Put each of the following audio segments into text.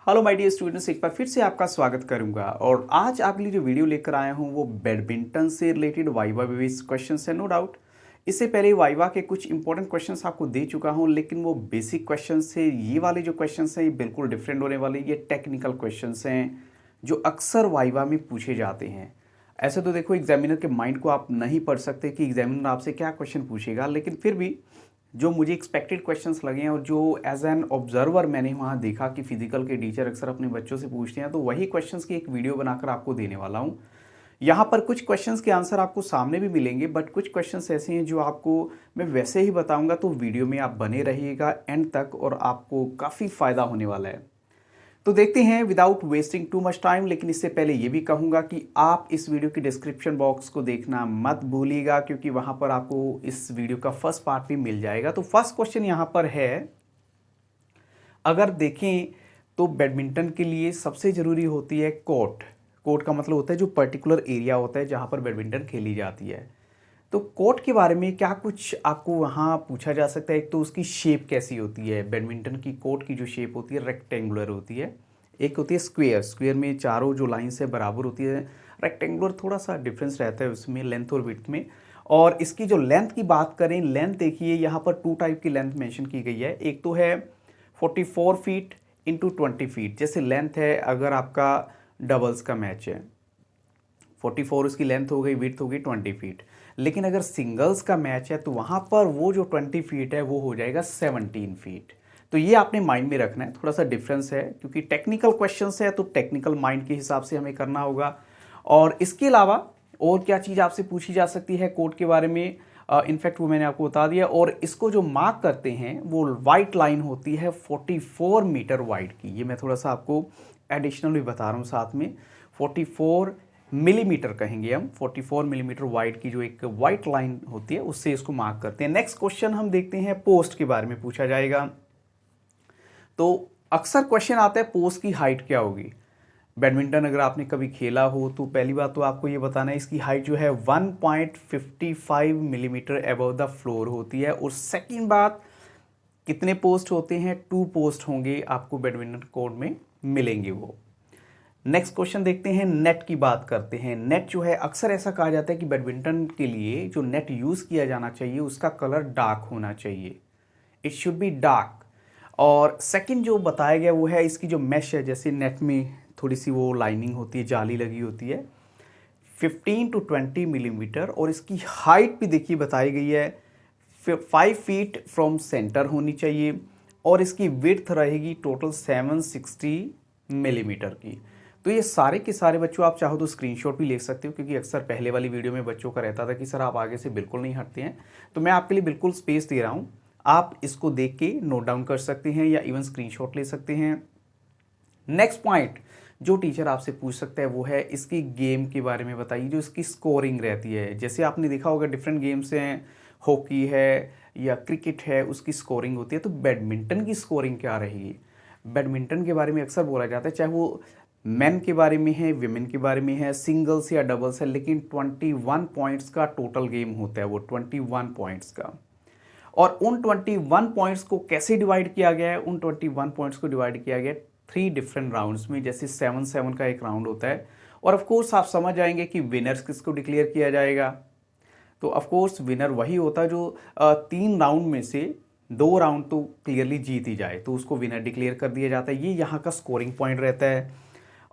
Hello my dear students, एक बार फिर से आपका स्वागत करूंगा। और आज आपके लिए जो वीडियो लेकर आया हूं वो बैडमिंटन से रिलेटेड वाइवा बेस्ड क्वेश्चंस है। नो डाउट इससे पहले वाइवा के कुछ इंपॉर्टेंट क्वेश्चंस आपको दे चुका हूं, लेकिन वो बेसिक क्वेश्चंस से ये वाले जो क्वेश्चंस हैं ये बिल्कुल डिफरेंट होने वाले। ये टेक्निकल क्वेश्चंस हैं जो अक्सर वाइवा में पूछे जाते हैं। ऐसे तो देखो, एग्जामिनर के माइंड को आप नहीं पढ़ सकते कि एग्जामिनर आपसे क्या क्वेश्चन पूछेगा, लेकिन फिर भी जो मुझे एक्सपेक्टेड क्वेश्चंस लगे हैं और जो एज एन ऑब्जर्वर मैंने वहाँ देखा कि फिजिकल के टीचर अक्सर अपने बच्चों से पूछते हैं, तो वही क्वेश्चंस की एक वीडियो बनाकर आपको देने वाला हूँ। यहाँ पर कुछ क्वेश्चंस के आंसर आपको सामने भी मिलेंगे, बट कुछ क्वेश्चंस ऐसे हैं जो आपको मैं वैसे ही बताऊंगा, तो वीडियो में आप बने रहिएगा एंड तक और आपको काफ़ी फ़ायदा होने वाला है। तो देखते हैं without wasting too much time. लेकिन इससे पहले ये भी कहूँगा कि आप इस वीडियो की डिस्क्रिप्शन बॉक्स को देखना मत भूलिएगा, क्योंकि वहाँ पर आपको इस वीडियो का फर्स्ट पार्ट भी मिल जाएगा। तो फर्स्ट क्वेश्चन यहाँ पर है, अगर देखें तो बैडमिंटन के लिए सबसे ज़रूरी होती है कोर्ट। कोर्ट का मतलब होता है जो पर्टिकुलर एरिया होता है जहाँ पर बैडमिंटन खेली जाती है। तो कोर्ट के बारे में क्या कुछ आपको वहाँ पूछा जा सकता है। एक तो उसकी शेप कैसी होती है। बैडमिंटन की कोर्ट की जो शेप होती है रेक्टेंगुलर होती है, एक होती है स्क्वेयर। स्क्वेयर में चारों जो लाइन्स है बराबर होती है। रेक्टेंगुलर थोड़ा सा डिफरेंस रहता है उसमें लेंथ और विड्थ में। और इसकी जो लेंथ की बात करें, लेंथ देखिए यहाँ पर 2 टाइप की लेंथ मेंशन की गई है। एक तो है 44 फीट इंटू 20 फीट, जैसे लेंथ है अगर आपका डबल्स का मैच है 44 उसकी लेंथ हो गई, विड्थ हो गई 20 फीट। लेकिन अगर सिंगल्स का मैच है तो वहाँ पर वो जो 20 फीट है वो हो जाएगा 17 फीट। तो ये आपने माइंड में रखना है, थोड़ा सा डिफरेंस है क्योंकि टेक्निकल क्वेश्चंस है तो टेक्निकल माइंड के हिसाब से हमें करना होगा। और इसके अलावा और क्या चीज़ आपसे पूछी जा सकती है कोर्ट के बारे में, इनफैक्ट वो मैंने आपको बता दिया। और इसको जो मार्क करते हैं वो वाइट लाइन होती है 44 मीटर वाइड की। ये मैं थोड़ा सा आपको एडिशनल भी बता रहा हूँ साथ में। 44 मिलीमीटर कहेंगे हम, 44 मिलीमीटर वाइड की जो एक वाइट लाइन होती है उससे इसको मार्क करते हैं। नेक्स्ट क्वेश्चन हम देखते हैं, पोस्ट के बारे में पूछा जाएगा। तो अक्सर क्वेश्चन आता है पोस्ट की हाइट क्या होगी। बैडमिंटन अगर आपने कभी खेला हो तो पहली बात तो आपको ये बताना है इसकी हाइट जो है 1.55 मिलीमीटर अबव द फ्लोर होती है। और सेकंड बात, कितने पोस्ट होते हैं, 2 पोस्ट होंगे आपको बैडमिंटन कोर्ट में मिलेंगे वो। नेक्स्ट क्वेश्चन देखते हैं, नेट की बात करते हैं। नेट जो है अक्सर ऐसा कहा जाता है कि बैडमिंटन के लिए जो नेट यूज़ किया जाना चाहिए उसका कलर डार्क होना चाहिए, इट शुड बी डार्क। और सेकंड जो बताया गया वो है इसकी जो मैश है, जैसे नेट में थोड़ी सी वो लाइनिंग होती है, जाली लगी होती है 15 to 20 मिलीमीटर। और इसकी हाइट भी देखिए बताई गई है 5 फीट फ्रॉम सेंटर होनी चाहिए। और इसकी विड्थ रहेगी टोटल 760 मिलीमीटर की। तो ये सारे के सारे बच्चों आप चाहो तो स्क्रीनशॉट भी ले सकते हो, क्योंकि अक्सर पहले वाली वीडियो में बच्चों का रहता था कि सर आप आगे से बिल्कुल नहीं हटते हैं, तो मैं आपके लिए बिल्कुल स्पेस दे रहा हूँ। आप इसको देख के नोट डाउन कर सकते हैं या इवन स्क्रीनशॉट ले सकते हैं। नेक्स्ट पॉइंट जो टीचर आपसे पूछ सकता है वो है इसकी गेम के बारे में बताइए, जो इसकी स्कोरिंग रहती है। जैसे आपने देखा होगा डिफरेंट गेम्स हैं, हॉकी है या क्रिकेट है, उसकी स्कोरिंग होती है। तो बैडमिंटन की स्कोरिंग क्या रहेगी। बैडमिंटन के बारे में अक्सर बोला जाता है, चाहे वो मेन के बारे में है, विमेन के बारे में है, सिंगल्स या डबल्स है, लेकिन 21 पॉइंट्स का टोटल गेम होता है वो 21 पॉइंट्स का। और उन 21 पॉइंट्स को कैसे डिवाइड किया गया है, उन 21 पॉइंट्स को डिवाइड किया गया 3 डिफरेंट राउंड्स में, जैसे 7-7 का एक राउंड होता है। और ऑफ कोर्स आप समझ जाएंगे कि विनर्स किसको डिक्लेयर किया जाएगा। तो ऑफ कोर्स विनर वही होता है जो 3 राउंड में से 2 राउंड तो क्लियरली जीत ही जाए, तो उसको विनर डिक्लेयर कर दिया जाता है। ये यहाँ का स्कोरिंग पॉइंट रहता है।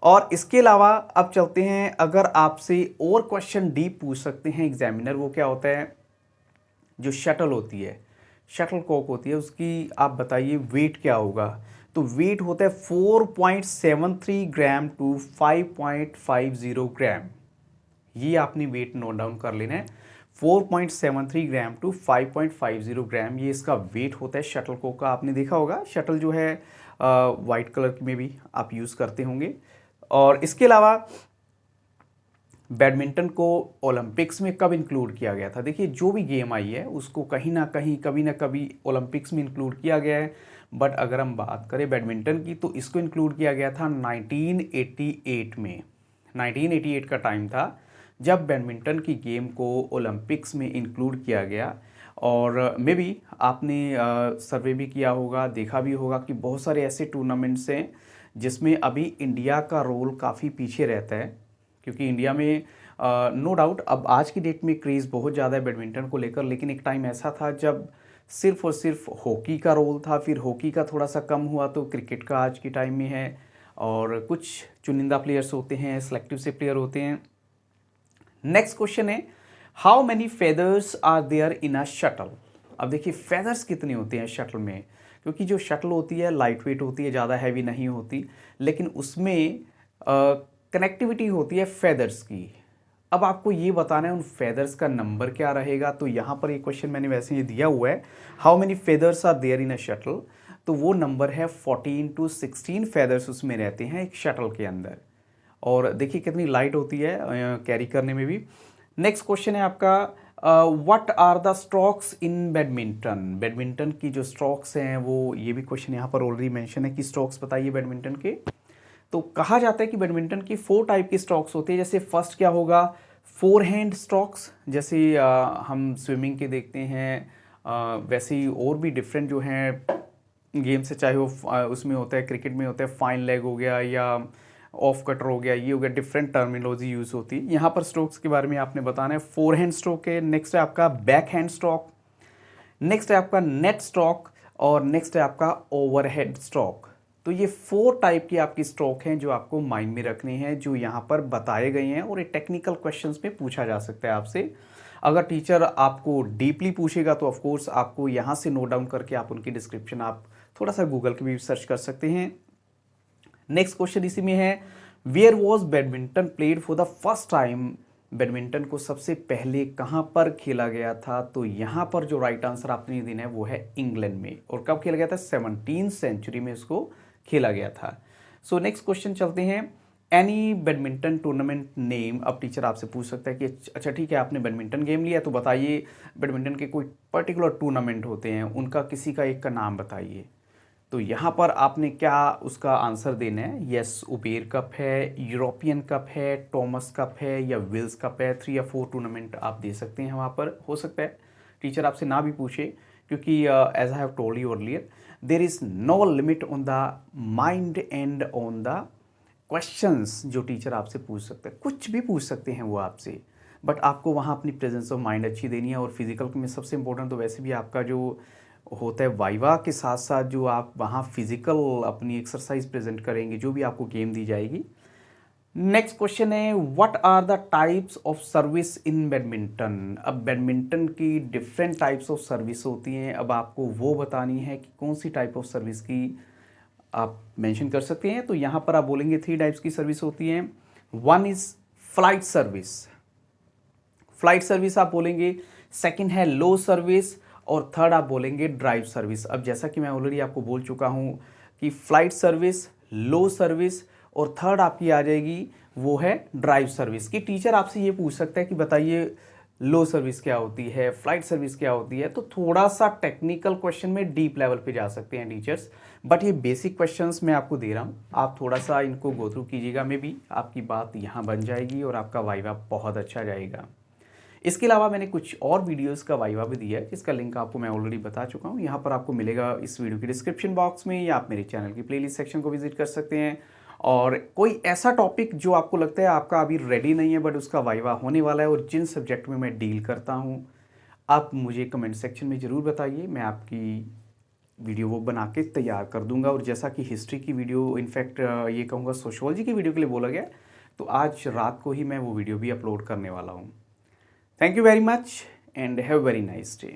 और इसके अलावा अब चलते हैं, अगर आपसे और क्वेश्चन डीप पूछ सकते हैं एग्जामिनर, वो क्या होता है, जो शटल होती है, शटल कॉक होती है, उसकी आप बताइए वेट क्या होगा। तो वेट होता है 4.73 ग्राम टू 5.50 ग्राम। ये आपने वेट नोट डाउन कर लेना है, 4.73 ग्राम टू 5.50 ग्राम ये इसका वेट होता है शटल कॉक का। आपने देखा होगा शटल जो है वाइट कलर में भी आप यूज़ करते होंगे। और इसके अलावा बैडमिंटन को ओलंपिक्स में कब इंक्लूड किया गया था। देखिए जो भी गेम आई है उसको कहीं ना कहीं कभी ना कभी ओलंपिक्स में इंक्लूड किया गया है। बट अगर हम बात करें बैडमिंटन की तो इसको इंक्लूड किया गया था 1988 में। 1988 का टाइम था जब बैडमिंटन की गेम को ओलंपिक्स में इंक्लूड किया गया। और मे बी आपने सर्वे भी किया होगा, देखा भी होगा कि बहुत सारे ऐसे टूर्नामेंट्स हैं जिसमें अभी इंडिया का रोल काफ़ी पीछे रहता है, क्योंकि इंडिया में नो डाउट अब आज की डेट में क्रेज़ बहुत ज़्यादा है बैडमिंटन को लेकर, लेकिन एक टाइम ऐसा था जब सिर्फ और सिर्फ हॉकी का रोल था, फिर हॉकी का थोड़ा सा कम हुआ तो क्रिकेट का आज की टाइम में है, और कुछ चुनिंदा प्लेयर्स होते हैं, सेलेक्टिव से प्लेयर होते हैं। नेक्स्ट क्वेश्चन है, how many feathers are there in a shuttle. अब देखिए फेदर्स कितने होते हैं शटल में, क्योंकि जो शटल होती है लाइट वेट होती है, ज़्यादा हैवी नहीं होती, लेकिन उसमें कनेक्टिविटी होती है फेदर्स की। अब आपको ये बताना है उन फेदर्स का नंबर क्या रहेगा। तो यहाँ पर ये क्वेश्चन मैंने वैसे ही दिया हुआ है, how many feathers are there in a shuttle, तो वो नंबर है 14 to 16 फेदर्स उसमें रहते हैं एक शटल के अंदर। और देखिए कितनी लाइट होती है कैरी करने में भी। नेक्स्ट क्वेश्चन है आपका, what are the strokes in badminton. Badminton की जो स्ट्रोक्स हैं वो, ये भी क्वेश्चन यहाँ पर ऑलरेडी मेंशन है कि स्ट्रोक्स बताइए बैडमिंटन के। तो कहा जाता है कि बैडमिंटन की 4 टाइप की स्ट्रोक्स होती है। जैसे फर्स्ट क्या होगा, फोर हैंड स्ट्रोक्स, जैसे हम स्विमिंग के देखते हैं, वैसे ही और भी डिफरेंट जो हैं गेम्स है, चाहे वो उसमें होता है, क्रिकेट में होता है फाइन लेग हो गया या ऑफ कटर हो गया, ये हो गया, डिफरेंट टर्मिनोलॉजी यूज़ होती है। यहाँ पर स्ट्रोक्स के बारे में आपने बताना है। फोर हैंड स्ट्रोक है, नेक्स्ट है आपका बैक हैंड स्ट्रोक, नेक्स्ट है आपका नेट स्ट्रोक, और नेक्स्ट है आपका ओवरहेड स्ट्रोक। तो ये 4 टाइप की आपकी स्ट्रोक हैं जो आपको माइंड में रखनी है, जो यहाँ पर बताए गए हैं, और ये टेक्निकल क्वेश्चंस में पूछा जा सकता है आपसे। अगर टीचर आपको डीपली पूछेगा तो ऑफकोर्स आपको यहाँ से नोट डाउन करके आप उनकी डिस्क्रिप्शन आप थोड़ा सा गूगल के भी सर्च कर सकते हैं। नेक्स्ट क्वेश्चन इसी में है, where was badminton played for the first time. Badminton को सबसे पहले कहाँ पर खेला गया था। तो यहाँ पर जो राइट आंसर आपने देना है वो है इंग्लैंड में। और कब खेला गया था, 17वीं सेंचुरी में इसको खेला गया था। सो नेक्स्ट क्वेश्चन चलते हैं, एनी बैडमिंटन टूर्नामेंट नेम। अब टीचर आपसे पूछ सकता है कि अच्छा ठीक है आपने बैडमिंटन गेम लिया तो बताइए बैडमिंटन के कोई पर्टिकुलर टूर्नामेंट होते हैं, उनका किसी का एक का नाम बताइए। तो यहाँ पर आपने क्या उसका आंसर देना है, यस उबेर कप है, यूरोपियन कप है, टॉमस कप है, या विल्स कप है। 3 या 4 टूर्नामेंट आप दे सकते हैं वहाँ पर। हो सकता है टीचर आपसे ना भी पूछे, क्योंकि as I have told you earlier, there is no limit on the mind and on the questions जो टीचर आपसे पूछ सकते हैं। कुछ भी पूछ सकते हैं वो आपसे, बट आपको वहाँ अपनी प्रेजेंस ऑफ माइंड अच्छी देनी है। और फिजिकल में सबसे इंपॉर्टेंट तो वैसे भी आपका जो होता है वाइवा के साथ साथ जो आप वहाँ फिजिकल अपनी एक्सरसाइज प्रेजेंट करेंगे, जो भी आपको गेम दी जाएगी। नेक्स्ट क्वेश्चन है, what are the types of service in badminton. अब बैडमिंटन की डिफरेंट टाइप्स ऑफ सर्विस होती हैं, अब आपको वो बतानी है कि कौन सी टाइप ऑफ सर्विस की आप मेंशन कर सकते हैं। तो यहाँ पर आप बोलेंगे 3 टाइप्स की सर्विस होती हैं। 1 is flight service, flight service आप बोलेंगे। सेकंड है लो सर्विस, और थर्ड आप बोलेंगे ड्राइव सर्विस। अब जैसा कि मैं ऑलरेडी आपको बोल चुका हूँ कि फ्लाइट सर्विस, लो सर्विस, और थर्ड आपकी आ जाएगी वो है ड्राइव सर्विस। की टीचर आपसे ये पूछ सकता है कि बताइए लो सर्विस क्या होती है, फ्लाइट सर्विस क्या होती है। तो थोड़ा सा टेक्निकल क्वेश्चन में डीप लेवल पे जा सकते हैं टीचर्स, बट ये बेसिक क्वेश्चंस मैं आपको दे रहा हूँ, आप थोड़ा सा इनको गो थ्रू कीजिएगा, में भी आपकी बात यहाँ बन जाएगी और आपका वाइवा बहुत अच्छा जाएगा। इसके अलावा मैंने कुछ और वीडियोस का वाइवा भी दिया है, जिसका लिंक आपको मैं ऑलरेडी बता चुका हूँ। यहाँ पर आपको मिलेगा इस वीडियो की डिस्क्रिप्शन बॉक्स में, या आप मेरे चैनल की प्लेलिस्ट सेक्शन को विजिट कर सकते हैं। और कोई ऐसा टॉपिक जो आपको लगता है आपका अभी रेडी नहीं है बट उसका वाइवा होने वाला है, और जिन सब्जेक्ट में मैं डील करता हूँ, आप मुझे कमेंट सेक्शन में ज़रूर बताइए, मैं आपकी वीडियो वो बना के तैयार कर दूंगा। और जैसा कि हिस्ट्री की वीडियो, इनफैक्ट ये कहूँगा सोशियोलॉजी की वीडियो के लिए बोला गया, तो आज रात को ही मैं वो वीडियो भी अपलोड करने वाला हूँ। Thank you very much and have a very nice day.